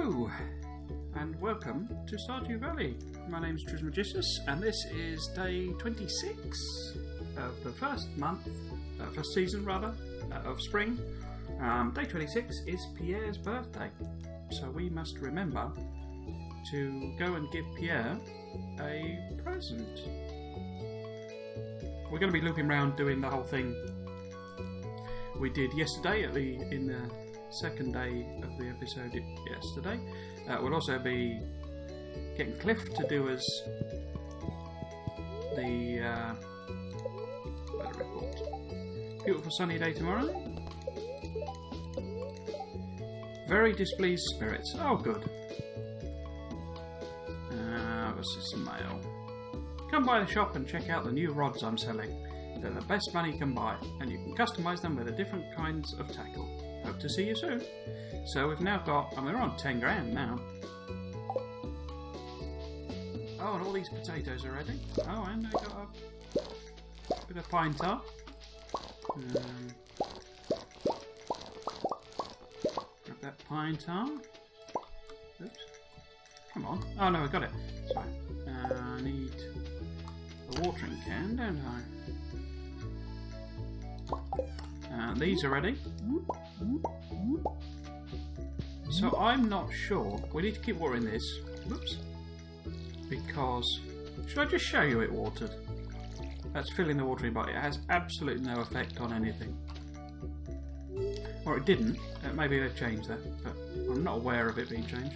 Hello, and welcome to Stardew Valley. My name is Trismegistus, and this is day 26 of the first season rather, of spring. Day 26 is Pierre's birthday, so we must remember to go and give Pierre a present. We're going to be looping around doing the whole thing we did yesterday in the second day of the episode yesterday. We'll also be getting Cliff to do us the weather report. Beautiful sunny day tomorrow. Very displeased spirits. Oh, good. What's this mail? Come by the shop and check out the new rods I'm selling. They're the best money can buy, and you can customise them with the different kinds of tackle. Hope to see you soon. So we've now got, we're on 10 grand now. Oh, and all these potatoes are ready. Oh, and I got a bit of pine tar. Grab that pine tar. Oops. Come on. Oh no, I got it. Sorry. I need a watering can, don't I? These are ready. So I'm not sure. We need to keep watering this. Whoops. Because... should I just show you it watered? That's filling the watering bucket. It has absolutely no effect on anything. Or it didn't. Maybe they've changed that. But I'm not aware of it being changed.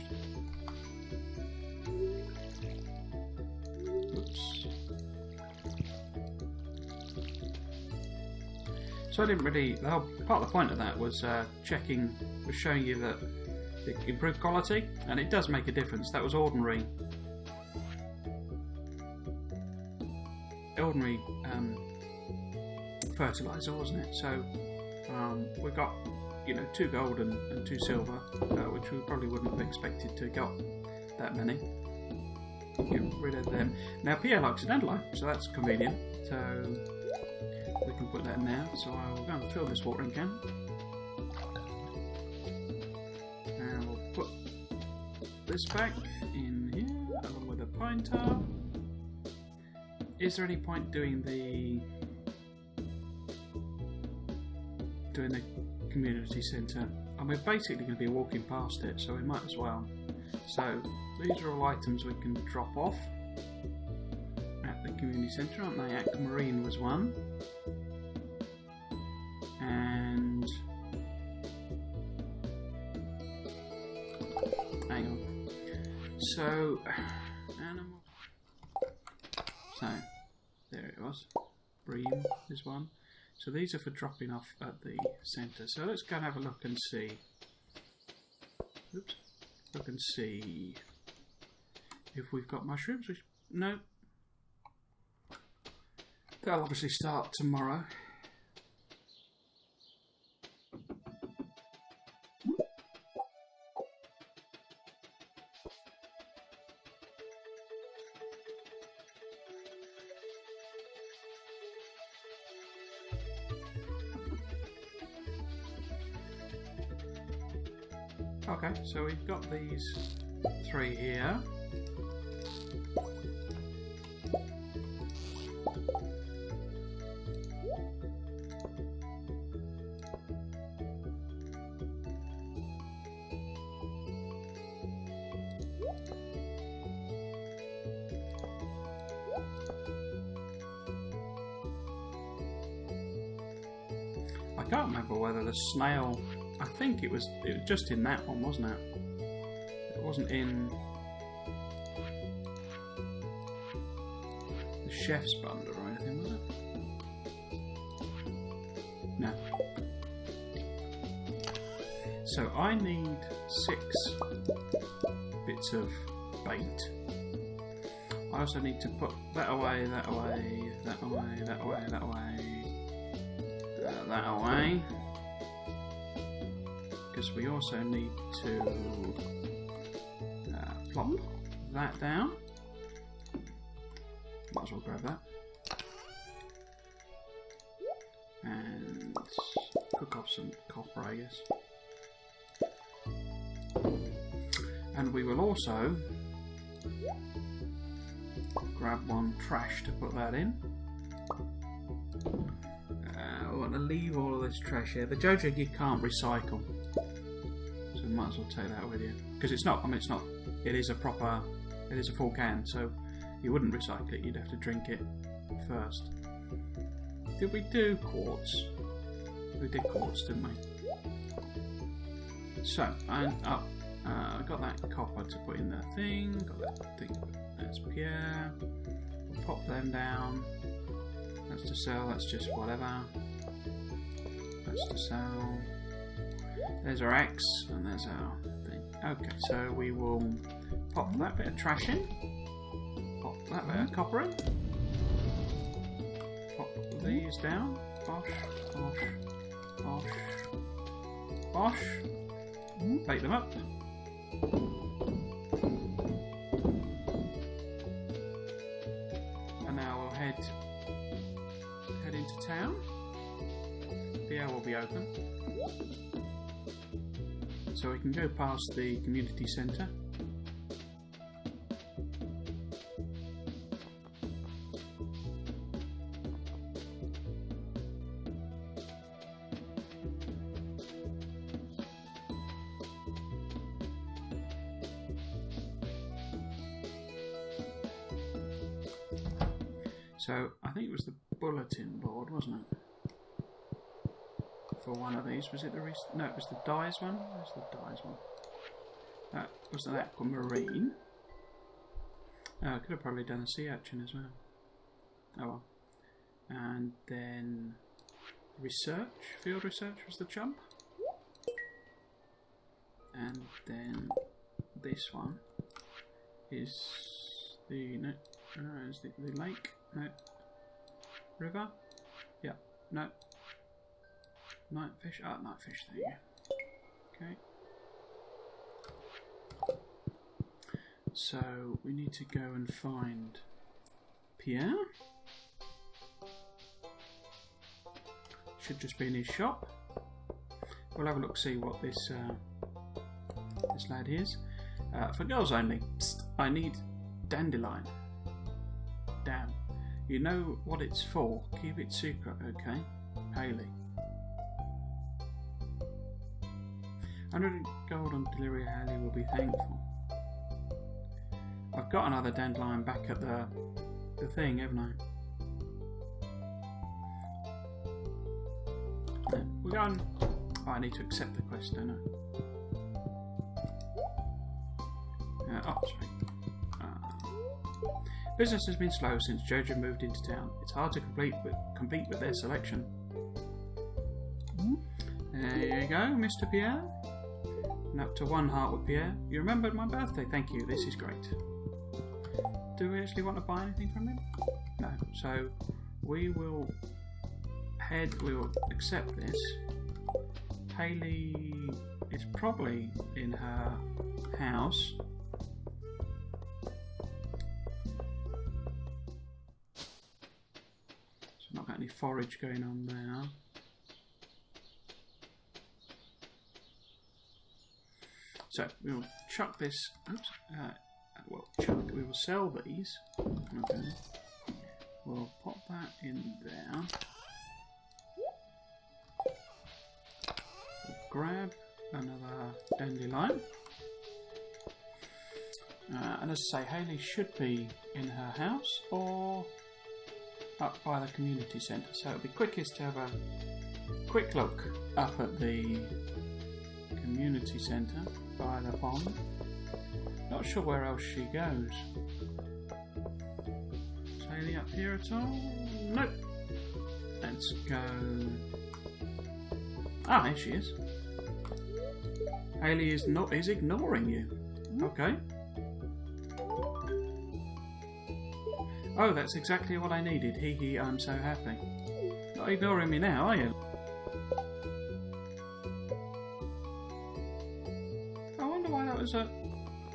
Oops. So I didn't really... the whole part of the point of that was showing you that it improved quality, and it does make a difference. That was ordinary fertilizer, wasn't it? So we got 2 gold and 2 silver, which we probably wouldn't have expected to got that many. Get rid of them. Now Pierre likes a dandelion, so that's convenient. So we can put that in there. So I will go and fill this watering can. And we'll put this back in here, along with the pine tar. Is there any point doing the community centre? And we're basically going to be walking past it, so we might as well. So these are all items we can drop off at the community centre, aren't they? Aquamarine was one. And hang on. So animals. So there it was. Bream is one. So these are for dropping off at the centre. So let's go and have a look and see. Oops. Look and see if we've got mushrooms. No. They'll obviously start tomorrow. Okay, so we've got these 3 here. I can't remember whether the snail... I think it was just in that one, wasn't it? It wasn't in the chef's bundle or anything, was it? No. So I need 6 bits of bait. I also need to put that away, that away, that away, that away, that away, that away. Because we also need to plop that down. Might as well grab that. And cook off some copper, I guess. And we will also grab one trash to put that in. I want to leave all of this trash here. The Jojo you can't recycle, so might as well take that with you. Because it's not, I mean it's not, it is a full can, so you wouldn't recycle it, you'd have to drink it first. Did we do quartz? We did quartz, didn't we? So, I got that copper to put in the thing, got that thing, that's Pierre. We'll pop them down. That's to sell, that's just whatever. That's to sell. There's our X, and there's our thing. Okay, so we will pop that bit of trash in. Pop that bit of copper in. Pop these down. Bosh, bosh, bosh, bosh. Bake them up. And now we'll head into town. The air will be open, so we can go past the community centre. So, I think it was the bulletin board, wasn't it? For one of these. Was it the... No, it was the dyes one. Where's the dyes one? That was an aquamarine. I could have probably done a sea urchin as well. Oh well. And then... research. Field research was the chump. And then... this one is the... no, is the lake. No. River? Yeah. No. Night fish? Ah, night fish, there you go. Okay. So, we need to go and find Pierre. Should just be in his shop. We'll have a look, see what this this lad is. For girls only. Psst, I need dandelion. Damn. You know what it's for. Keep it secret, okay? Hayley. 100 gold on delivery, Hayley will be thankful. I've got another dandelion back at the thing, haven't I? Yeah, we're going. Oh, I need to accept the quest, don't I? Oh, sorry. Business has been slow since Jojo moved into town. It's hard to compete with their selection. There you go, Mr. Pierre. And up to 1 heart with Pierre. You remembered my birthday. Thank you. This is great. Do we actually want to buy anything from him? No. So we will accept this. Hayley is probably in her house. Not got any forage going on there. So we will chuck this. Oops. We will sell these. Okay. We'll pop that in there. We'll grab another dandelion. And as I say, Hayley should be in her house or up by the community centre, so it'll be quickest to have a quick look up at the community centre by the pond. Not sure where else she goes. Is Hayley up here at all? Nope. Let's go. Ah, here she is. Hayley is ignoring you. Okay. Oh, that's exactly what I needed. Hee hee, I'm so happy. Not ignoring me now, are you? I wonder why that was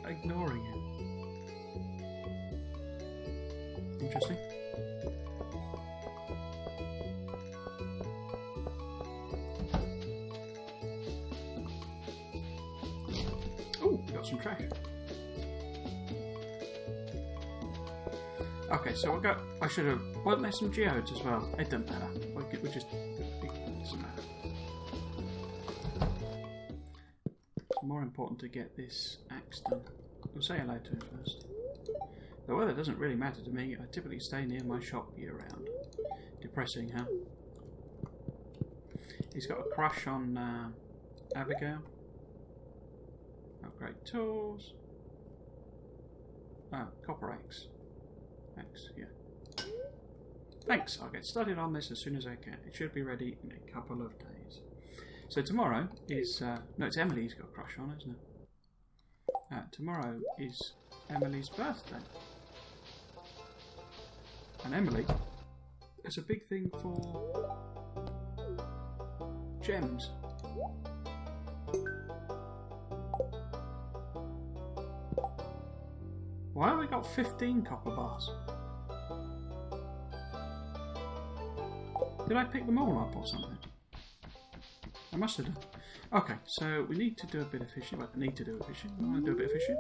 ignoring you. Interesting. Oh, got some trash. Okay, so we'll go. I should have. Weren't there some geodes as well? It doesn't matter. We just. It doesn't matter. It's more important to get this axe done. We'll say hello to him first. The weather doesn't really matter to me. I typically stay near my shop year round. Depressing, huh? He's got a crush on Abigail. Upgrade tools. Oh, copper axe. Axe, yeah. Thanks, I'll get started on this as soon as I can. It should be ready in a couple of days. So tomorrow is... no, it's Emily's got a crush on, isn't it? Tomorrow is Emily's birthday. And Emily is a big thing for gems. Why have we got 15 copper bars? Did I pick them all up or something? I must have done. Okay, so we need to do a bit of fishing. Well, I need to do a fishing. I want to do a bit of fishing.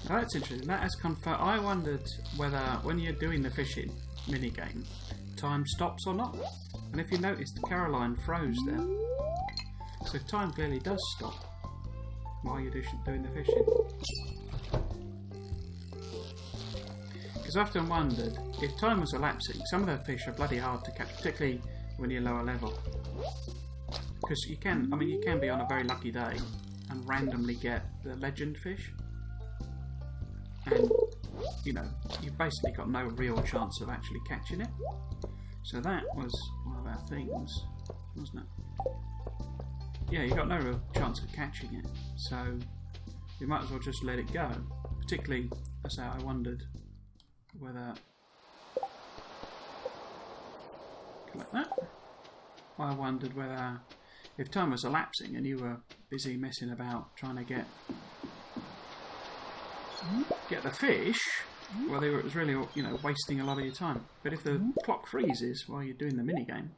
Oh, that's interesting. That has confirmed. I wondered whether, when you're doing the fishing minigame, time stops or not. And if you noticed, Caroline froze there. So time clearly does stop while you're doing the fishing. Because I've often wondered, if time was elapsing, some of the fish are bloody hard to catch, particularly when you're lower level. Because you can, I mean, you can be on a very lucky day and randomly get the legend fish. And, you know, you've basically got no real chance of actually catching it. So that was one of our things, wasn't it? Yeah, you got no real chance of catching it. So you might as well just let it go. Particularly, as I wondered whether... Collect that. I wondered whether, if time was elapsing and you were busy messing about trying to get the fish, well, it was really, you know, wasting a lot of your time. But if the clock freezes while you're doing the minigame,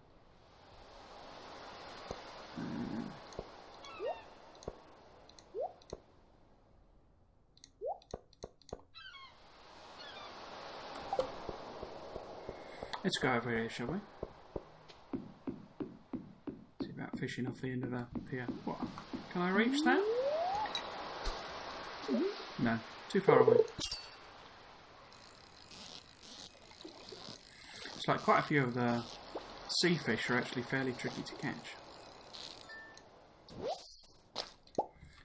let's go over here, shall we? See about fishing off the end of the pier. What? Can I reach that? No, too far away. It's like quite a few of the sea fish are actually fairly tricky to catch.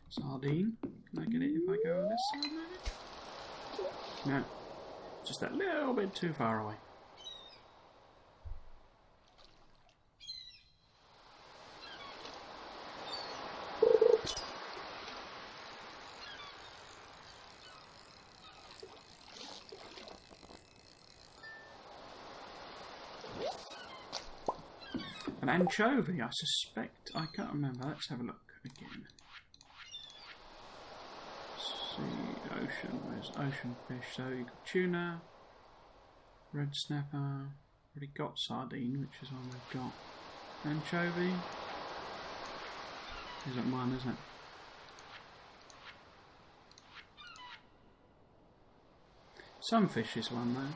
Sardine. Can I get it if I go on this side maybe? No. Just that little bit too far away. An anchovy, I suspect. I can't remember. Let's have a look again. Sea, ocean. Where's ocean fish? So you've got tuna, red snapper. Already got sardine, which is one we've got. Anchovy. Isn't one, isn't it? Some fish is one though.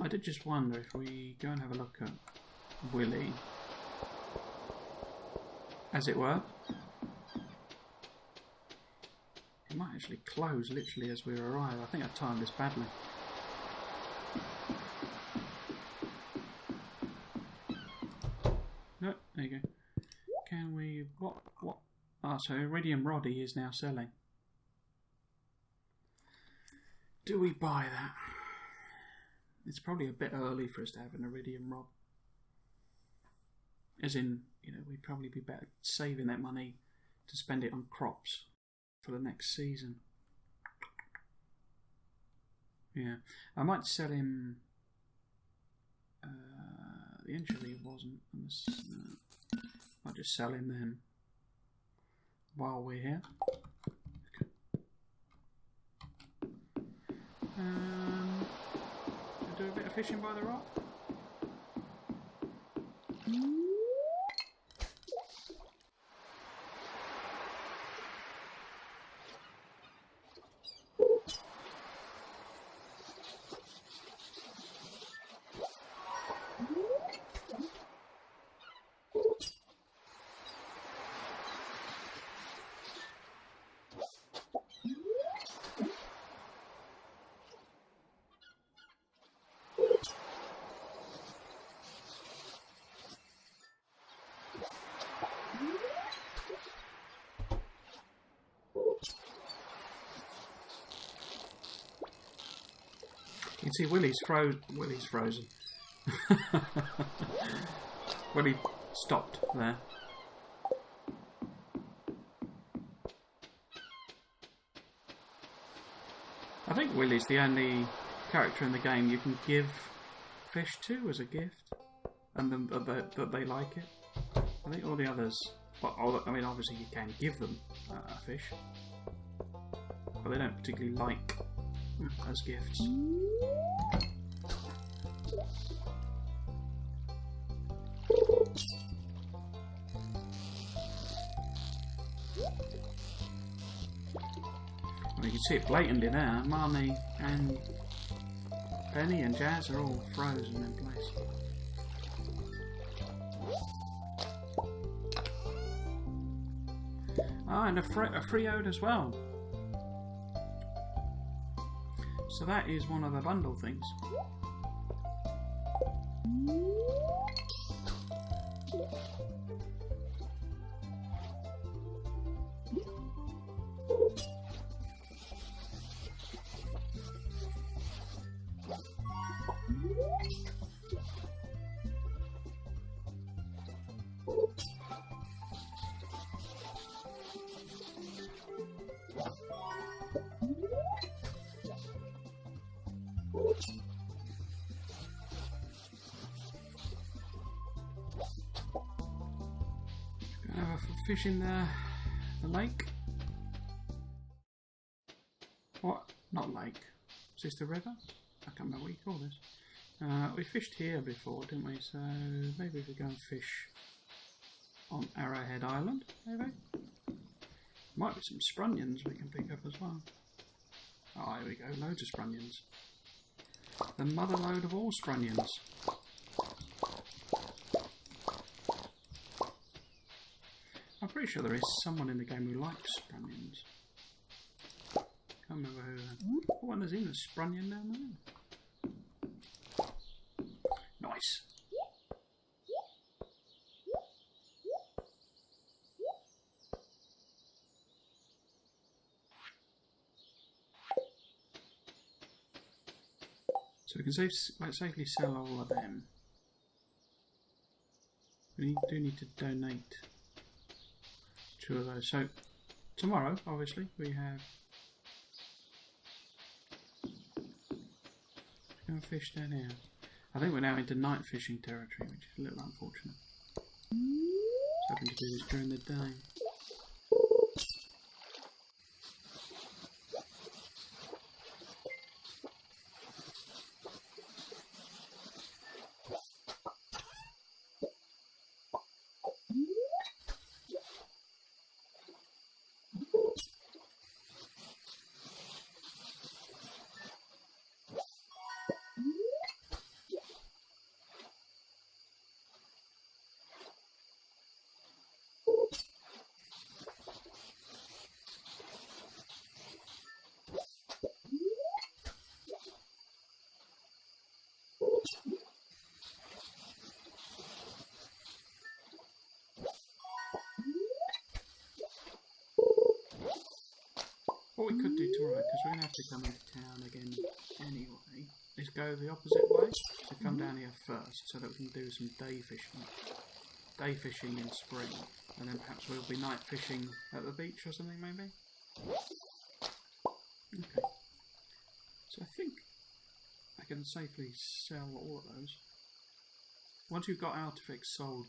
I did just wonder if we go and have a look at Willy, as it were. It might actually close literally as we arrive. I think I timed this badly. No, there you go. Can we... What? Ah, so Iridium Roddy is now selling. Do we buy that? It's probably a bit early for us to have an iridium rod. As in, you know, we'd probably be better saving that money to spend it on crops for the next season. Yeah, I might sell him. The anchovy wasn't. Might just sell him then while we're here. Okay. Do a bit of fishing by the rock. You can see Willie's frozen. Willie stopped there. I think Willie's the only character in the game you can give fish to as a gift, and then that they like it. I think all the others, I mean, obviously you can give them a fish, but they don't particularly like as gifts. Well, you can see it blatantly there. Marnie and Penny and Jazz are all frozen in place. Ah, and a Freode as well. So that is one of the bundle things. Have a fish in the lake. What? Not lake. Is this the river? I can't remember what you call this. We fished here before, didn't we? So maybe if we go and fish on Arrowhead Island, maybe? Might be some sprunions we can pick up as well. Oh, here we go. Loads of sprunions. The mother load of all sprunions. I'm pretty sure there is someone in the game who likes sprunions. Can't remember who. Oh, and there's even a sprunion down there. Nice. So we can safely sell all of them. We do need to donate 2 of those. So tomorrow, obviously, we have go and fish down here. I think we're now into night fishing territory, which is a little unfortunate. Just happened to do this during the day. What we could do tomorrow, because we're going to have to come into town again anyway, is go the opposite way. So come down here first, so that we can do some day fishing. day fishing in spring, and then perhaps we'll be night fishing at the beach or something, maybe? Okay. So I think I can safely sell all of those. Once you've got artifacts sold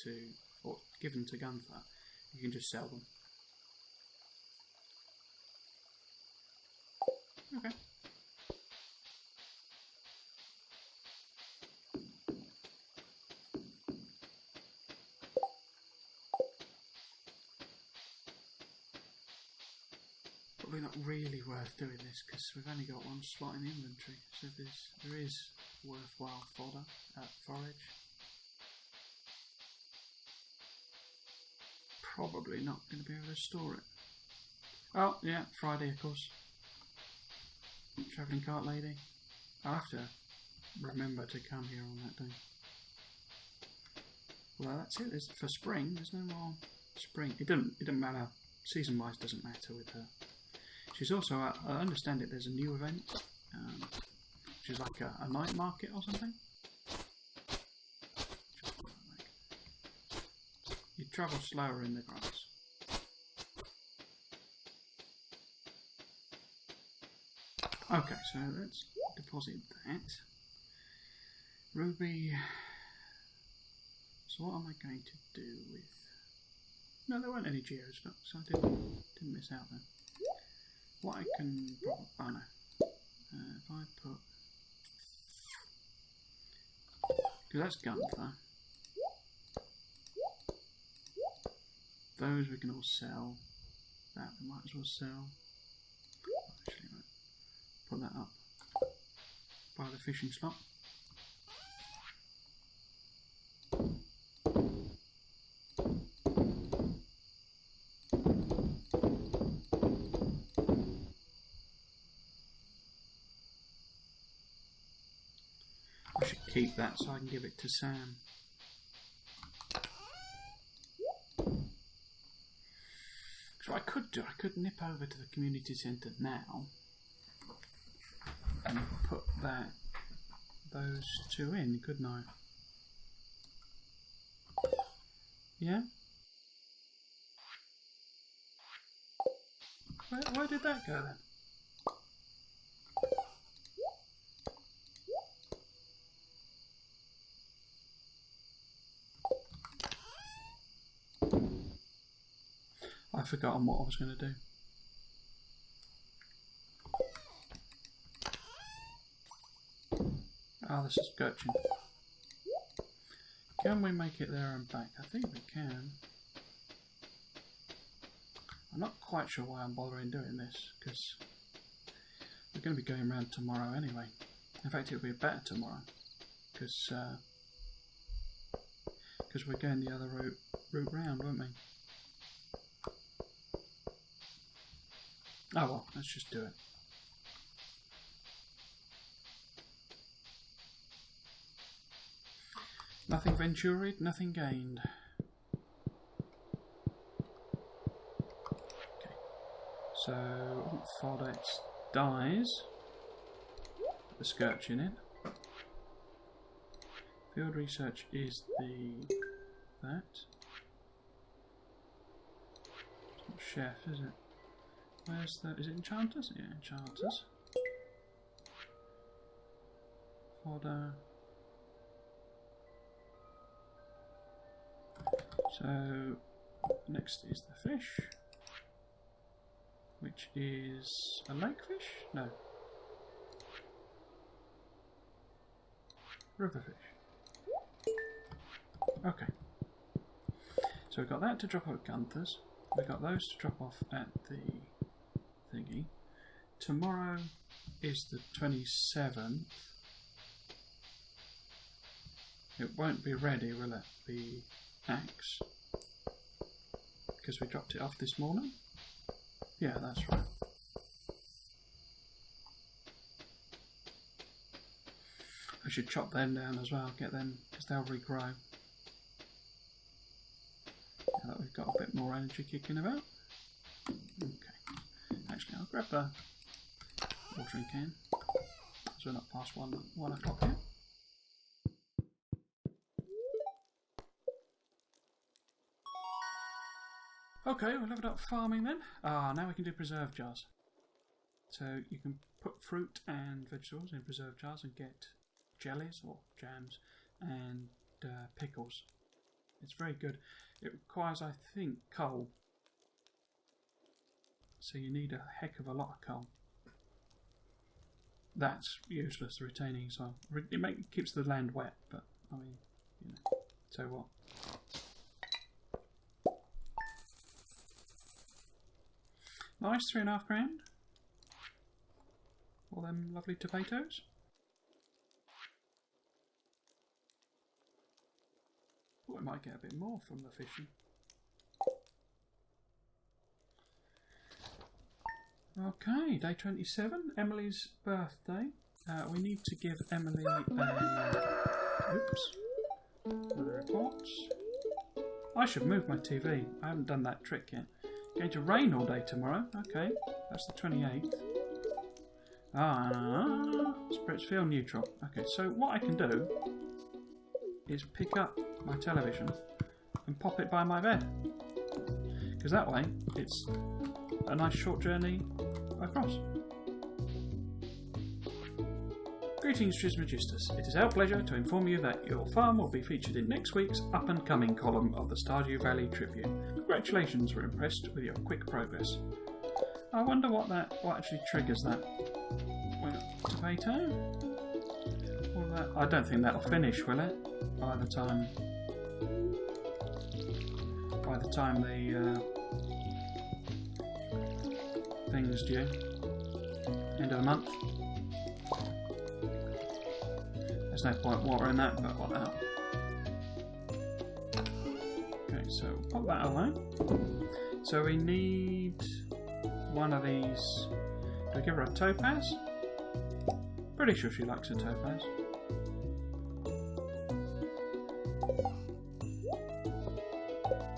to, or given to Gunther, you can just sell them. Okay. Probably not really worth doing this because we've only got one slot in inventory, so there is worthwhile forage. Probably not going to be able to store it. Oh yeah, Friday of course. Travelling cart lady. I'll have to remember to come here on that day. Well, that's it. For spring, there's no more spring. It doesn't matter. Season wise, doesn't matter with her. She's also, I understand it. There's a new event, which is like a night market or something. You travel slower in the grass. Okay, so let's deposit that. Ruby. So what am I going to do with... No, there weren't any geos, so I didn't miss out then. What I can... Oh no. If I put... Because that's Gunther. Those we can all sell. That we might as well sell. Actually, right. Put that up by the fishing slot. I should keep that so I can give it to Sam. So I could nip over to the community centre now and put those two in, couldn't I? Yeah? Where did that go then? I've forgotten what I was going to do. Ah, this is Gurchin. Can we make it there and back? I think we can. I'm not quite sure why I'm bothering doing this, because we're going to be going around tomorrow anyway. In fact, it'll be better tomorrow, because we're going the other route round, won't we? Oh well, let's just do it. Nothing venturied, nothing gained. Okay. So, Fardex dies. Put the Scourge in it. Field research is that. It's not chef, is it? Where's the... Is it enchanters? Yeah, enchanters. Fodder. So, next is the fish. Which is a lake fish? No. River fish. Okay. So we've got that to drop off at Gunther's. We've got those to drop off at the thingy. Tomorrow is the 27th. It won't be ready, will it? The axe. Because we dropped it off this morning. Yeah, that's right. I should chop them down as well, get them, because they'll regrow. Now that we've got a bit more energy kicking about. Okay. Actually, I'll grab the watering can, as we're not past 1 o'clock yet. Okay, we'll level up farming then. Now we can do preserve jars. So you can put fruit and vegetables in preserve jars and get jellies or jams and pickles. It's very good. It requires, I think, coal. So you need a heck of a lot of coal. That's useless, the retaining soil. It keeps the land wet, but I mean, you know, so what? Nice, 3.5 grand. All them lovely tomatoes. Thought we might get a bit more from the fishing. Okay, day 27, Emily's birthday. We need to give Emily a... Oops. Other reports. I should move my TV. I haven't done that trick yet. Going to rain all day tomorrow. Okay, that's the 28th. Spirits feel neutral. Okay, so what I can do is pick up my television and pop it by my bed. Because that way, it's a nice short journey across. Greetings, Trismegistus. It is our pleasure to inform you that your farm will be featured in next week's up-and-coming column of the Stardew Valley Tribune. Congratulations, we're impressed with your quick progress. I wonder what actually triggers that. Tomato? I don't think that'll finish, will it? By the time the thing's due. End of the month. There's no point watering that, but what the hell. Okay, so pop that away. So we need one of these. Do we give her a topaz? Pretty sure she likes a topaz.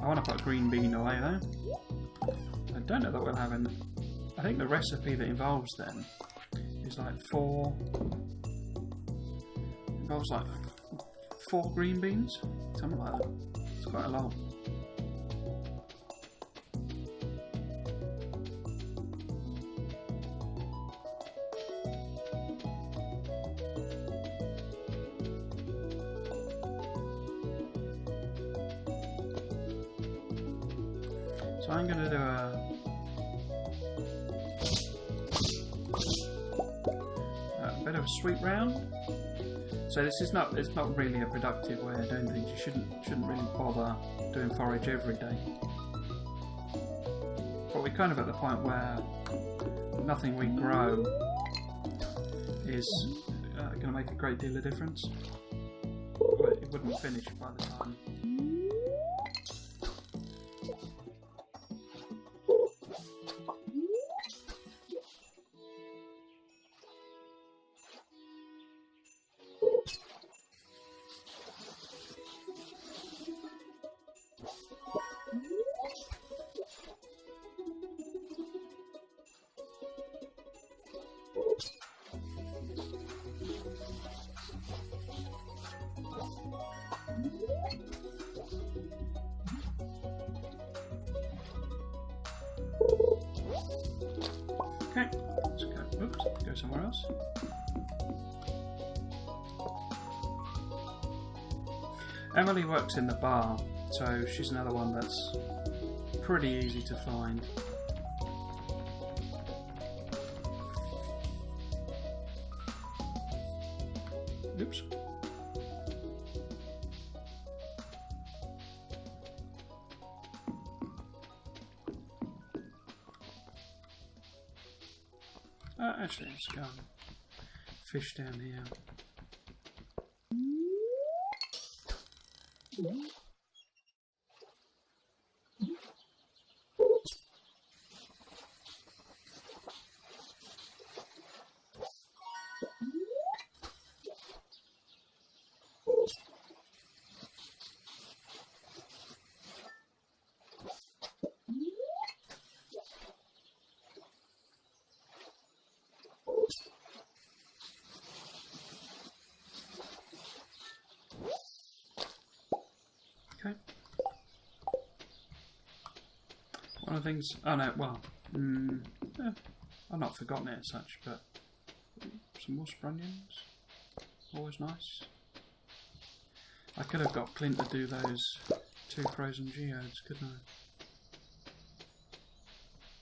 I want to put a green bean away though. I don't know that we'll have any. I think the recipe that involves them is like involves like 4 green beans, something like that. It's quite a lot. So I'm going to do a bit of a sweep round. So this is not, it's not really a productive way of doing things. You shouldn't really bother doing forage every day. But we're kind of at the point where nothing we grow is going to make a great deal of difference. But it wouldn't finish by the time. Okay, let's go. Oops, go somewhere else. Emily works in the bar, so she's another one that's pretty easy to find. Oops. Actually, let's go and fish down here. things... Oh no, well... I've not forgotten it as such, but... Some more sprunions. Always nice. I could have got Clint to do those 2 frozen geodes, couldn't I?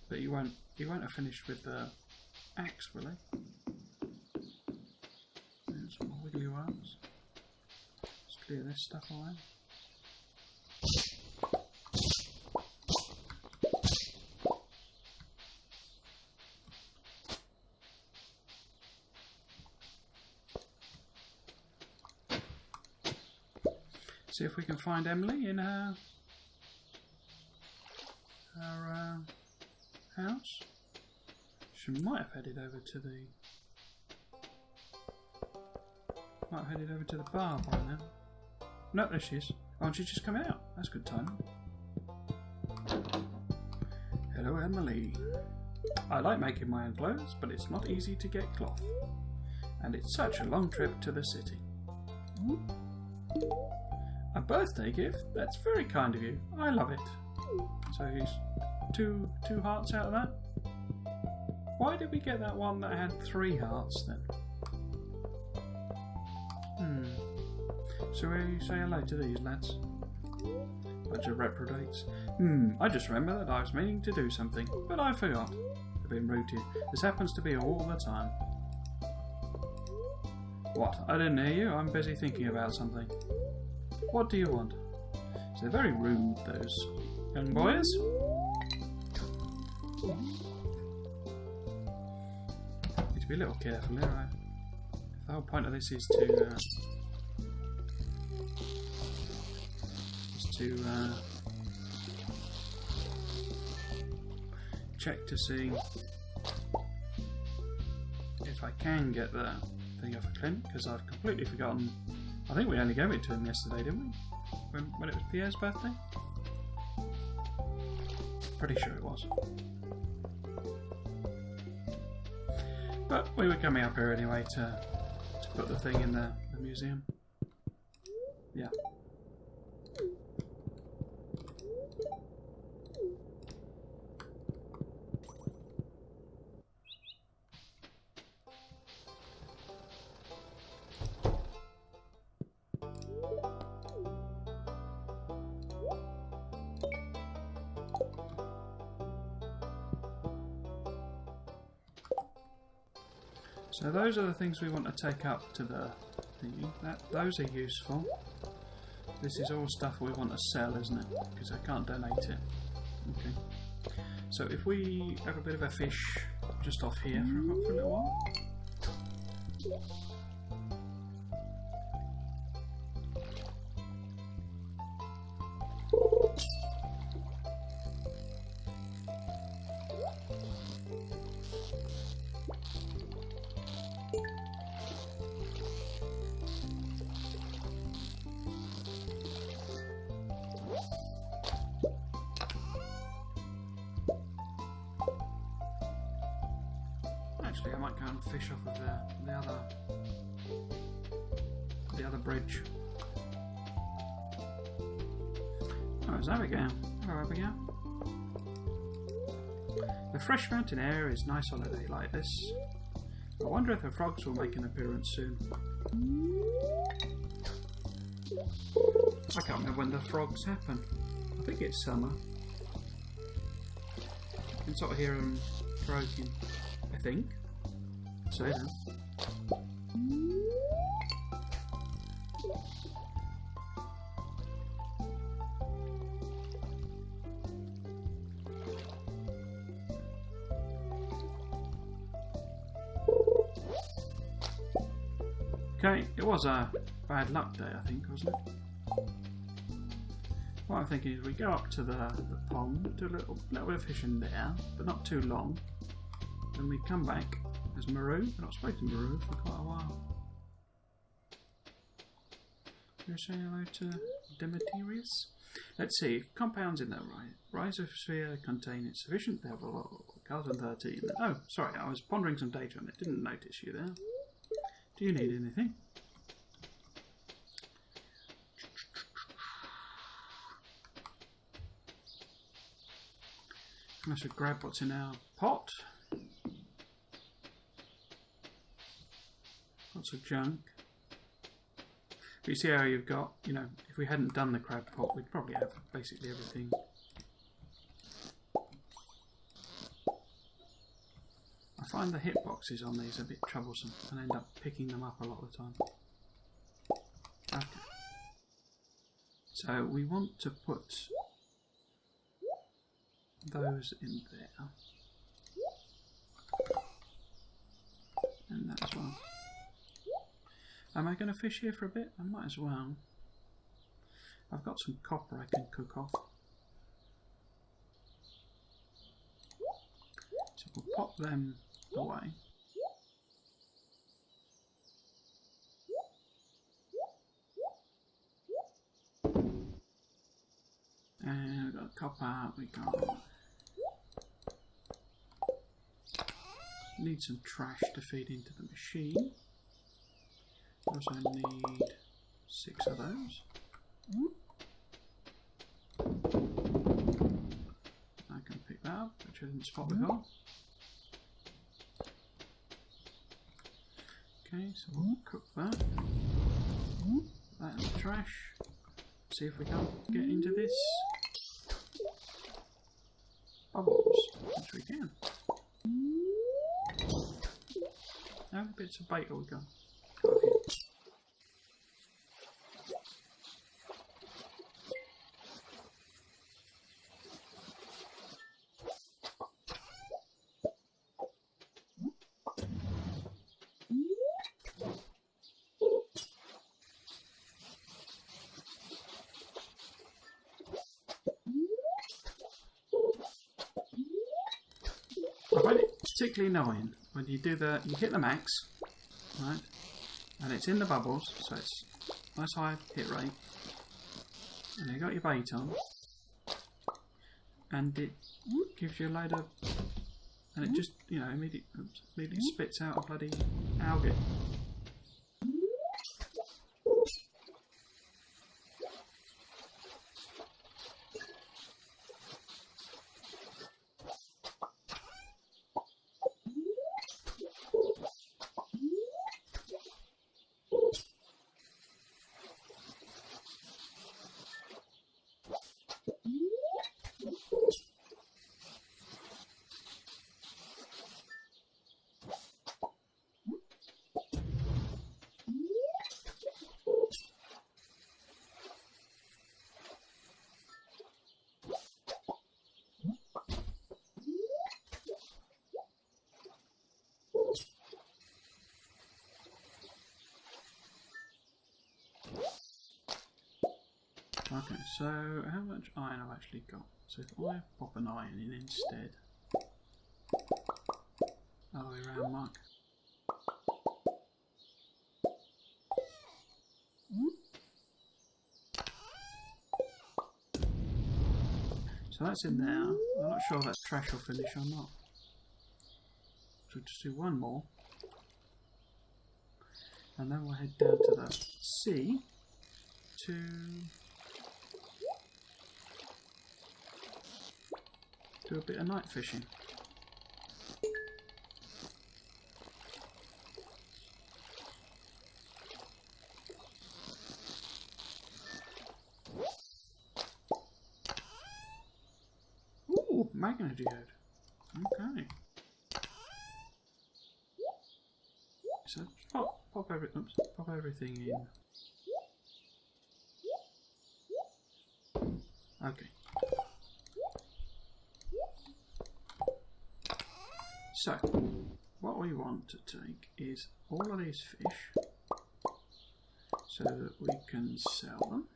But he won't have finished with the axe, will he? There's some more wiggly worms. Let's clear this stuff away. See if we can find Emily in her house. She might have headed over to the bar by now. No, there she is. Oh, and she's just come out. That's good timing. Hello, Emily. I like making my own clothes, but it's not easy to get cloth. And it's such a long trip to the city. A birthday gift? That's very kind of you. I love it. So he's two hearts out of that. Why did we get that one that had 3 hearts then? Shall we say hello to these lads? Bunch of reprobates. I just remember that I was meaning to do something, but I forgot. I've been rude to you. This happens to be all the time. What? I didn't hear you. I'm busy thinking about something. What do you want? So they're very rude, those young boys. Need to be a little careful here, right? The whole point of this is to check to see if I can get the thing off of Clint, because I've completely forgotten. I think we only gave it to him yesterday, didn't we? When it was Pierre's birthday? Pretty sure it was. But we were coming up here anyway to put the thing in the museum. Yeah. So those are the things we want to take up to the thingy. Those are useful. This is all stuff we want to sell, isn't it? Because I can't donate it. Okay. So if we have a bit of a fish just off here for a little while. Actually, I might go and fish off of the other bridge. Oh, there's Abigail. Hello, Abigail. The fresh mountain air is nice on a day like this. I wonder if the frogs will make an appearance soon. I can't remember when the frogs happen. I think it's summer. You can sort of hear them croaking, I think. So then. Okay, it was a bad luck day, I think, wasn't it? What I'm thinking is we go up to the pond, do a little bit of fishing there, but not too long. Then we come back as Maru. We've not spoken to Maru for quite a while. You're saying hello to Demetrius? Let's see, if compounds in the rhizosphere contain a sufficient level of carbon 13. Oh, sorry, I was pondering some data on it. Didn't notice you there. Do you need anything? I should grab what's in our pot. Lots of junk. But you see how you've got, you know, if we hadn't done the crab pot, we'd probably have basically everything. I find the hitboxes on these a bit troublesome and end up picking them up a lot of the time. Okay. So we want to put those in there. And that as well. Am I going to fish here for a bit? I might as well. I've got some copper I can cook off. So we'll pop them away. And we've got copper, we got... Need some trash to feed into the machine. Also need 6 of those. I can pick that up, which I didn't spot before. Okay, so we'll cook that. Put that in the trash. See if we can get into this. Bubbles, which we can. How many bits of bait have we got? I find it particularly annoying when you do you hit the max, right, and it's in the bubbles, so it's nice high hit rate, and you got your bait on, and it gives you a load of, and it just, you know, immediately spits out a bloody algae. Okay, so how much iron I've actually got? So if I pop an iron in instead, other way around, Mark. So that's in there. I'm not sure that trash will finish or not. So we'll just do one more, and then we'll head down to the sea to do a bit of night fishing. Ooh, magnegeode. Okay. So pop everything in. Okay. So, what we want to take is all of these fish so that we can sell them.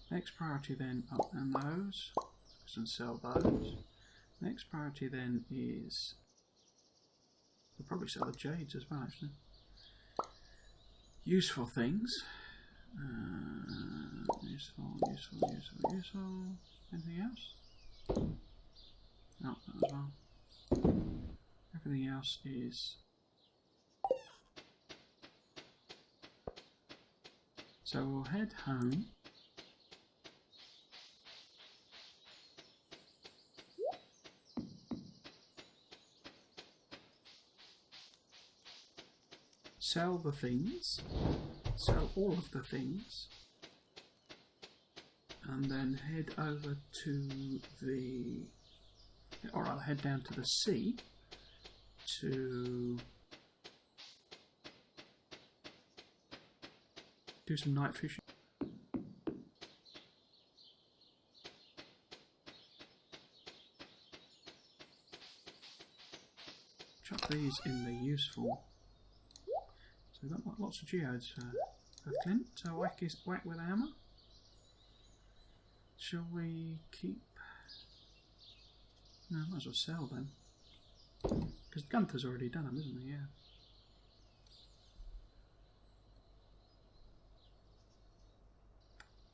Next priority then up on those and sell those. Next priority then is, we'll probably sell the jades as well actually. Useful things. Useful. Anything else? No, that as well. Everything else is. So we'll head home. sell the things, sell all of the things, and then head over to the, or rather head down to the sea to do some night fishing. Chuck these in the useful. So we've got lots of geodes for Clint to whack with a hammer. Shall we keep? No, might as well sell them. Because Gunther's already done them, isn't he? Yeah.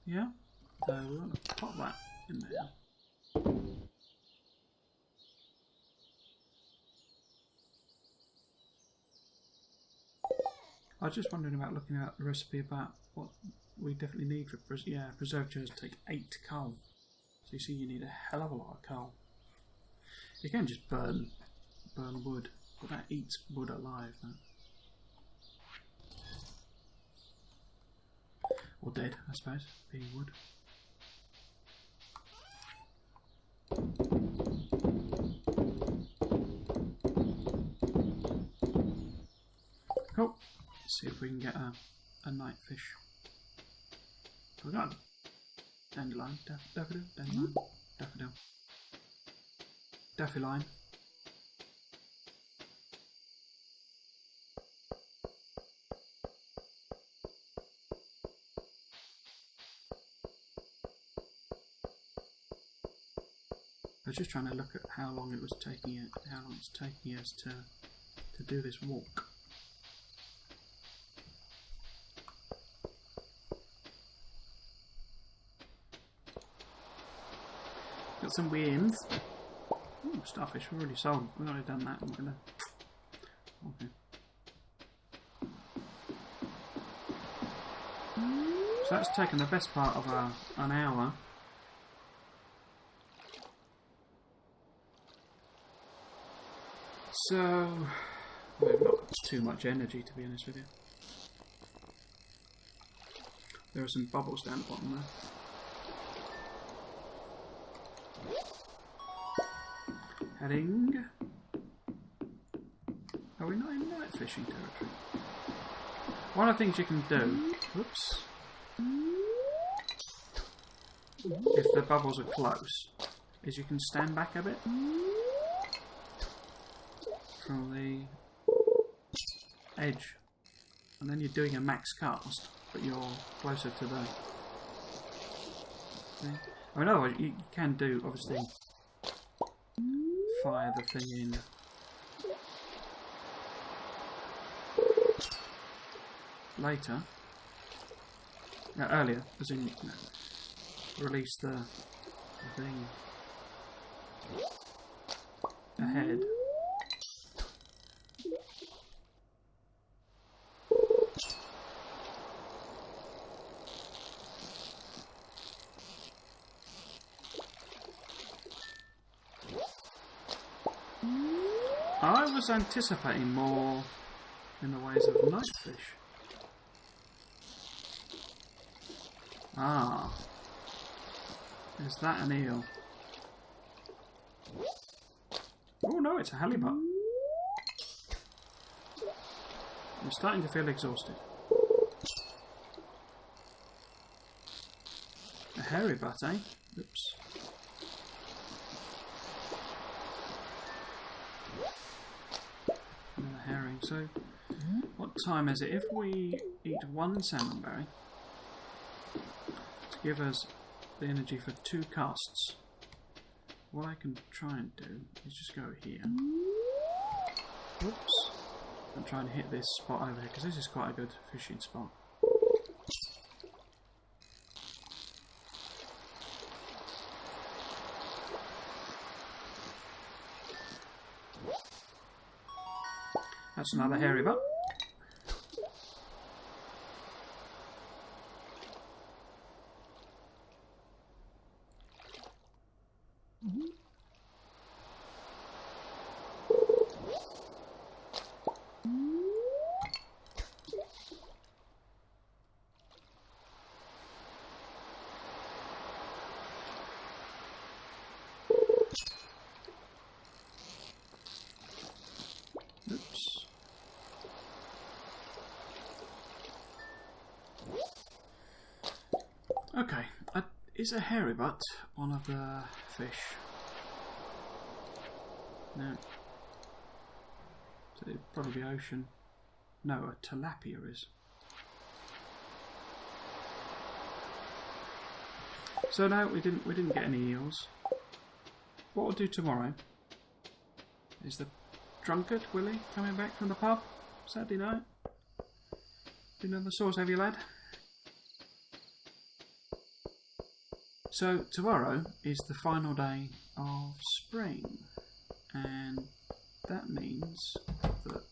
Yeah? So we're going to pop that in there. I was just wondering about looking at the recipe about what we definitely need for preserved geodes take 8 coal. So you see you need a hell of a lot of coal. You can just burn wood, but that eats wood alive. That. Or dead, I suppose, being wood. Cool. Let's see if we can get a night fish. We got dandelion, daffodil, dandelion, daffodil, daffodil. I was just trying to look at how long it was taking us to do this walk. Got some worms. Ooh, starfish. We've already sold. We've already done that. Okay. So that's taken the best part of an hour. So we've not got too much energy, to be honest with you. There are some bubbles down the bottom there. Heading. Are we not in night fishing territory? One of the things you can do, whoops, if the bubbles are close, is you can stand back a bit from the edge, and then you're doing a max cast, but you're closer to the thing. I mean, otherwise you can do, obviously, fire the thing in. Later. Earlier, as in release the thing ahead. I was anticipating more in the ways of night fish. Ah. Is that an eel? Oh no, it's a halibut. I'm starting to feel exhausted. A hairy butt, eh? Oops. Another herring. So, what time is it? If we eat one salmon berry, to give us the energy for 2 casts, what I can try and do is just go here. Oops. I'm trying to hit this spot over here because this is quite a good fishing spot. That's another hairy butt. Okay, is a hairy butt one of the fish? No. So it'd probably be ocean. No, a tilapia is. So no, we didn't get any eels. What we'll do tomorrow is the drunkard Willie coming back from the pub Saturday night. Been on the sauce, have you, lad? So tomorrow is the final day of spring, and that means that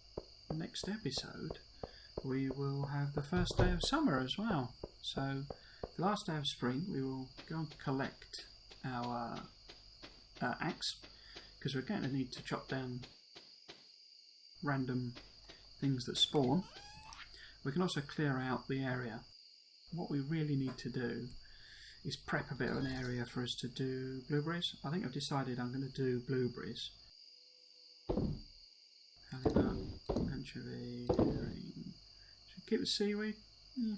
next episode we will have the first day of summer as well. So the last day of spring we will go and collect our axe, because we're going to need to chop down random things that spawn. We can also clear out the area. What we really need to do is prep a bit of an area for us to do blueberries. I think I've decided I'm going to do blueberries. Halibut, anchovy, herring. Should we keep the seaweed? Yeah.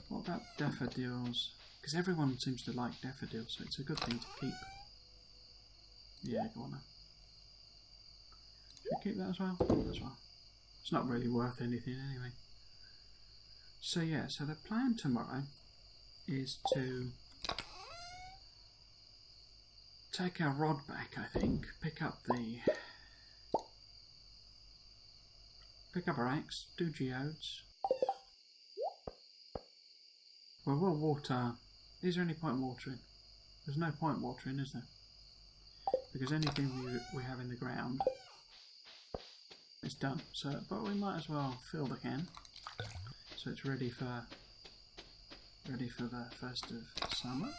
What about daffodils? Because everyone seems to like daffodils, so it's a good thing to keep. Yeah, go on then. Should we keep that as well? As well. It's not really worth anything anyway. So yeah, so the plan tomorrow is to take our rod back, I think, pick up our axe, do geodes. Well, we'll water. Is there any point watering? There's no point watering, is there? Because anything we have in the ground is done. So, but we might as well fill the can. So it's ready for the 1st of summer.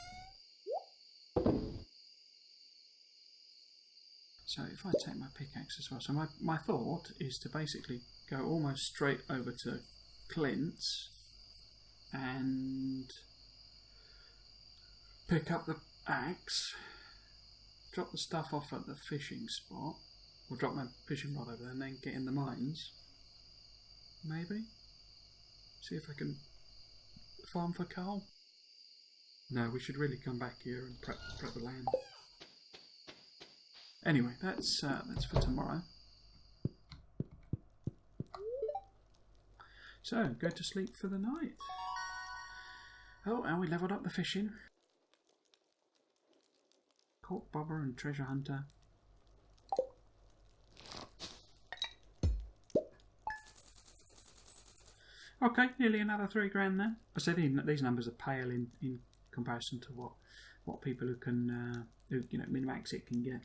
So if I take my pickaxe as well, so my thought is to basically go almost straight over to Clint's and pick up the axe, drop the stuff off at the fishing spot, or drop my fishing rod over there and then get in the mines. Maybe? See if I can farm for coal. No, we should really come back here and prep the land. Anyway, that's for tomorrow. So, go to sleep for the night. Oh, and we leveled up the fishing. Caught bobber and treasure hunter. Okay, nearly another $3,000 there. I said these numbers are pale in comparison to what people who can min-max it can get.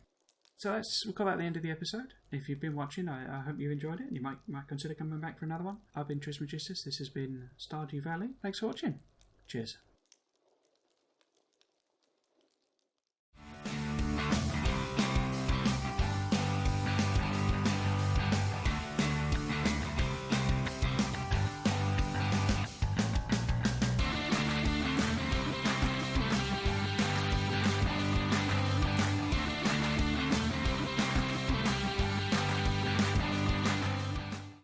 So we've got at the end of the episode. If you've been watching, I hope you enjoyed it, and you might consider coming back for another one. I've been Tuesday GMT. This has been Stardew Valley. Thanks for watching. Cheers.